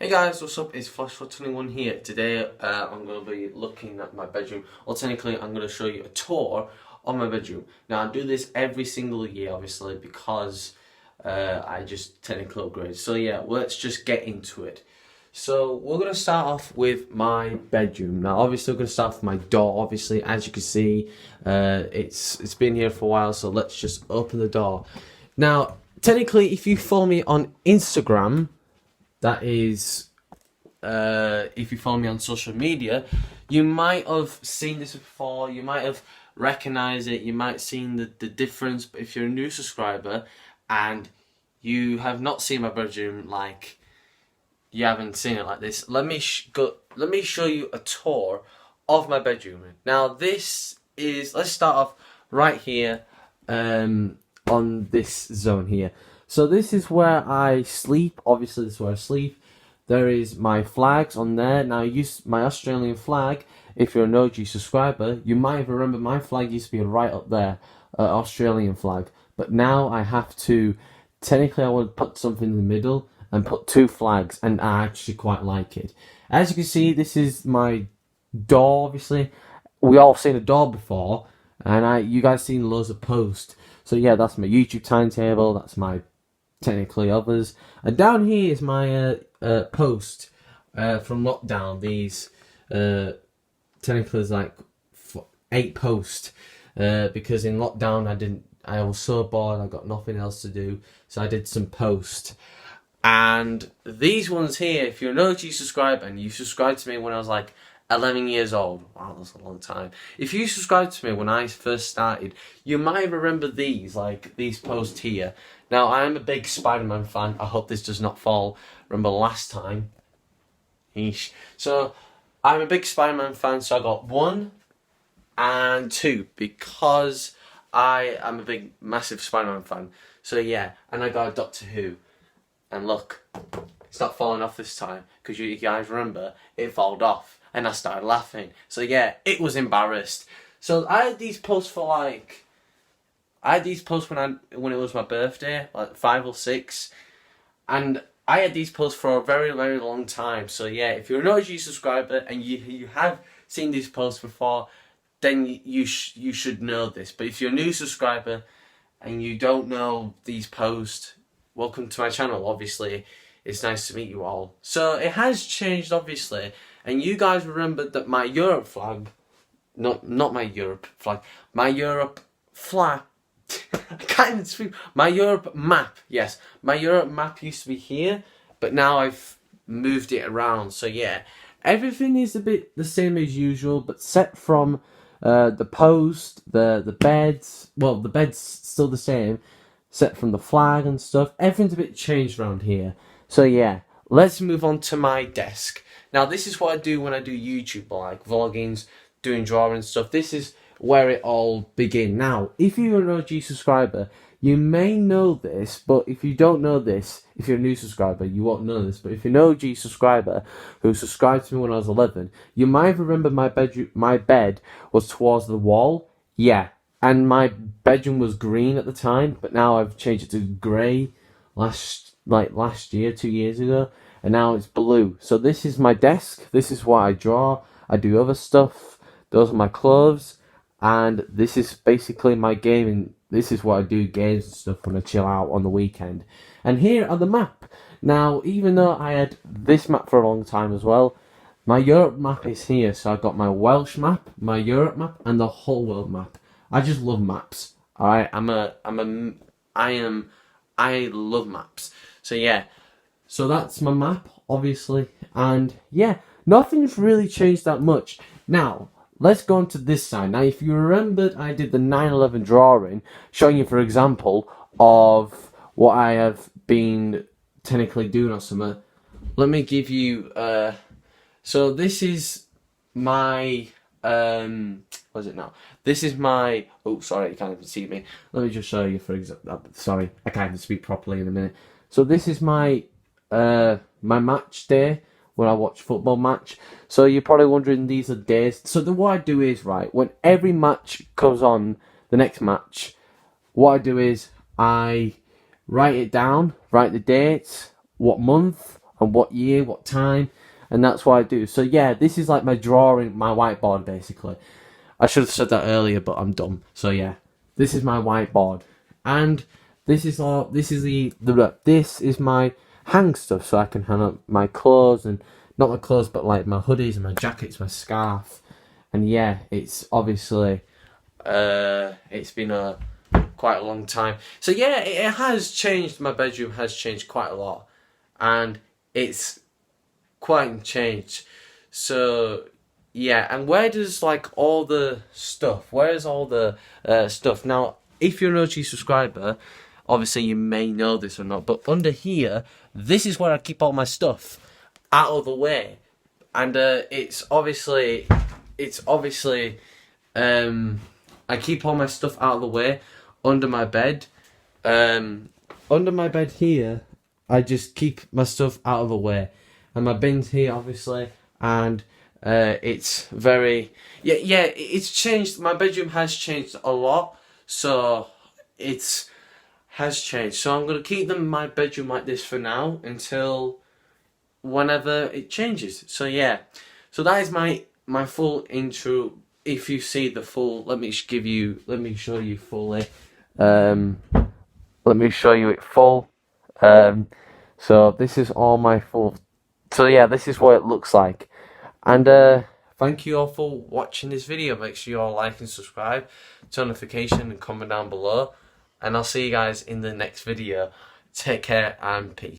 Hey guys, what's up? It's Flash421 here. Today I'm going to be looking at my bedroom. Well, technically I'm going to show you a tour of my bedroom. Now I do this every single year obviously because I just technically upgrade. So yeah, let's just get into it. So we're going to start off with my bedroom. Now obviously we're going to start with my door. Obviously as you can see it's been here for a while, so let's just open the door. Now technically if you follow me on Instagram, that is, if you follow me on social media, you might have seen this before, you might have recognized it, you might have seen the difference. But if you're a new subscriber and you have not seen my bedroom, like you haven't seen it like this, let me show you a tour of my bedroom. Now this is, let's start off right here on this zone here. So this is where I sleep. Obviously this is where I sleep. There is my flags on there. Now I use my Australian flag. If you're an OG subscriber, you might have remembered my flag used to be right up there, Australian flag. But now I have to, technically I would put something in the middle and put two flags, and I actually quite like it. As you can see, this is my door, obviously. We all seen a door before, and you guys seen loads of posts. So yeah, that's my YouTube timetable, that's my technically others. And down here is my post from lockdown. These technically is like 8 posts because in lockdown I was so bored, I got nothing else to do, so I did some posts. And these ones here, if you're an OG subscriber and you subscribed to me when I was like 11 years old, wow, that's a long time. If you subscribed to me when I first started, you might remember these, like these posts here. Now, I am a big Spider-Man fan. I hope this does not fall. Remember last time? Eesh. So, I'm a big Spider-Man fan, so I got 1 and 2 because I am a big, massive Spider-Man fan. So yeah, and I got a Doctor Who. And look, it's not falling off this time, because you guys remember, it fell off, and I started laughing. So yeah, it was embarrassed. So I had these posts for like, when it was my birthday, like 5 or 6, and I had these posts for a very, very long time. So yeah, if you're an OG subscriber and you have seen these posts before, then you should know this. But if you're a new subscriber and you don't know these posts, welcome to my channel. Obviously, it's nice to meet you all. So it has changed, obviously, and you guys remembered that my Europe flag, not my Europe flag, my Europe flag. I can't even speak. My Europe map, yes, my Europe map used to be here, but now I've moved it around. So yeah, everything is a bit the same as usual, but set from the post, the beds. Well, the bed's still the same. Set from the flag and stuff. Everything's a bit changed around here. So yeah, let's move on to my desk. Now this is what I do when I do YouTube, like vloggings, doing drawing stuff. This is where it all begins. Now, if you're an OG subscriber, you may know this, but if you don't know this, if you're a new subscriber, you won't know this. But if you're an OG subscriber who subscribed to me when I was 11, you might remember my bed was towards the wall. Yeah. And my bedroom was green at the time, but now I've changed it to grey last year, 2 years ago, and now it's blue. So this is my desk, this is what I draw, I do other stuff, those are my clothes, and this is basically my gaming. This is what I do, games and stuff, when I chill out on the weekend. And here are the map. Now, even though I had this map for a long time as well, my Europe map is here. So I've got my Welsh map, my Europe map, and the whole world map. I just love maps. Alright, I love maps. So yeah, so that's my map, obviously, and yeah, nothing's really changed that much. Now, let's go on to this side. Now, if you remembered, I did the 9/11 drawing, showing you, for example, of what I have been technically doing or something. Let me give you, so this is my, what is it now? This is my, oh sorry, you can't even see me. Let me just show you, for example, sorry, I can't even speak properly in a minute. So this is my my match day when I watch football match. So you're probably wondering, these are days. So what I do is, right, when every match comes on, the next match, what I do is I write it down, write the dates, what month, and what year, what time, and that's what I do. So yeah, this is like my drawing, my whiteboard basically. I should have said that earlier, but I'm dumb. So yeah, this is my whiteboard, and this is all. This is this is my hang stuff, so I can hang up my clothes, and not my clothes, but like my hoodies and my jackets, my scarf, and yeah, it's obviously it's been quite a long time. So yeah, it has changed. My bedroom has changed quite a lot, and it's quite changed. So yeah, and where does like all the stuff? Where's all the stuff? Now, if you're an OG subscriber, obviously you may know this or not, but under here, this is where I keep all my stuff out of the way, and it's obviously I keep all my stuff out of the way under my bed. Under my bed here, I just keep my stuff out of the way, and my bin's here obviously, and it's very it's changed. My bedroom has changed a lot, so it's has changed. So I'm gonna keep them in my bedroom like this for now until whenever it changes. So yeah, so that is my full intro. If you see the full, let me show you fully. Let me show you it full. So this is all my full. So yeah, this is what it looks like. And thank you all for watching this video. Make sure you all like and subscribe, turn notification, and comment down below. And I'll see you guys in the next video. Take care and peace.